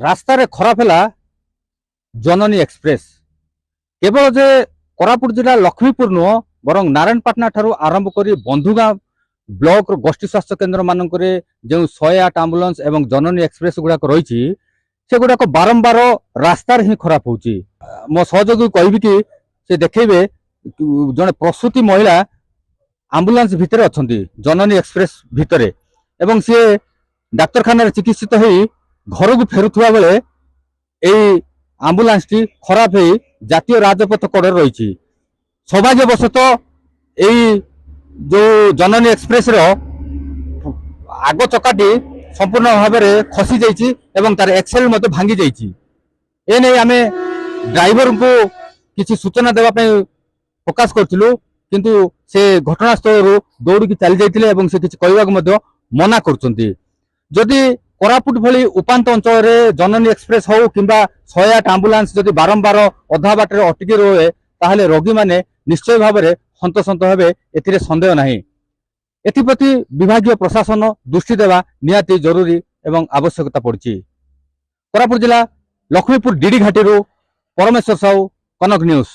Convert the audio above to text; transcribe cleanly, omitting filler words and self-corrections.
ରାସ୍ତାରେ ଖରାପ ହେଲା ଜନନୀ ଏକ୍ସପ୍ରେସ। କେବଳ ଯେ କୋରାପୁଟ ଜିଲ୍ଲା ଲକ୍ଷ୍ମୀପୁର ନୁହଁ ବରଂ ନାରାୟଣପାଟଣା ଠାରୁ ଆରମ୍ଭ କରି ବନ୍ଧୁଗାଁ ବ୍ଲକ ଗୋଷ୍ଠୀ ସ୍ୱାସ୍ଥ୍ୟ କେନ୍ଦ୍ର ମାନଙ୍କରେ ଯେଉଁ 108 ଆମ୍ବୁଲାନ୍ସ ଏବଂ ଜନନୀ ଏକ୍ସପ୍ରେସ ଗୁଡାକ ରହିଛି ସେଗୁଡାକ ବାରମ୍ବାର ରାସ୍ତାରେ ହିଁ ଖରାପ ହଉଛି। ମୋ ସହଯୋଗୀ କହିବି କି ସେ ଦେଖେଇବେ ଜଣେ ପ୍ରସୂତି ମହିଳା ଆମ୍ବୁଲାନ୍ସ ଭିତରେ ଅଛନ୍ତି ଜନନୀ ଏକ୍ସପ୍ରେସ ଭିତରେ ଏବଂ ସିଏ ଡାକ୍ତରଖାନାରେ ଚିକିତ୍ସିତ ହୋଇ ଘରକୁ ଫେରୁଥିବା ବେଳେ এই ଆମ୍ବୁଲାନ୍ସଟି ଖରାପ ହେଇ ଜାତୀୟ ରାଜପଥ କଡ଼ରେ ରହିଛି। ସୌଭାଗ୍ୟବଶତଃ এই ଯୋଉ ଜନନୀ ଏକ୍ସପ୍ରେସର ଆଗ ଚକାଟି ସମ୍ପୂର୍ଣ୍ଣ ଭାବରେ ଖସି ଯାଇଛି ଏବଂ ତାର ଏକ୍ସେଲ ମଧ୍ୟ ଭାଙ୍ଗି ଯାଇଛି। ଏ ନେଇ ଆମେ ଡ୍ରାଇଭରଙ୍କୁ କିଛି ସୂଚନା ଦେବା ପାଇଁ ପ୍ରକାଶ କରିଥିଲୁ କିନ୍ତୁ ସେ ଘଟଣାସ୍ଥଳରୁ ଦୌଡ଼ିକି ଚାଲି ଯାଇଥିଲେ ଏବଂ ସେ କିଛି କହିବାକୁ ମଧ୍ୟ ମନା କରୁଛନ୍ତି। ଯଦି କୋରାପୁଟ ଭଳି ଉପାନ୍ତ ଅଞ୍ଚଳରେ ଜନନୀ ଏକ୍ସପ୍ରେସ ହଉ କିମ୍ବା 108 ଆମ୍ବୁଲାନ୍ସ ଯଦି ବାରମ୍ବାର ଅଧା ବାଟରେ ଅଟକି ରହେ ତାହେଲେ ରୋଗୀମାନେ ନିଶ୍ଚୟ ଭାବରେ ହନ୍ତସନ୍ତ ହେବେ, ଏଥିରେ ସନ୍ଦେହ ନାହିଁ। ଏଥିପ୍ରତି ବିଭାଗୀୟ ପ୍ରଶାସନ ଦୃଷ୍ଟି ଦେବା ନିହାତି ଜରୁରୀ ଏବଂ ଆବଶ୍ୟକତା ପଡ଼ିଛି। କୋରାପୁଟ ଜିଲ୍ଲା ଲକ୍ଷ୍ମୀପୁର ଡିଡି ଘାଟିରୁ ପରମେଶ୍ୱର ସାହୁ, କନକ ନ୍ୟୁଜ।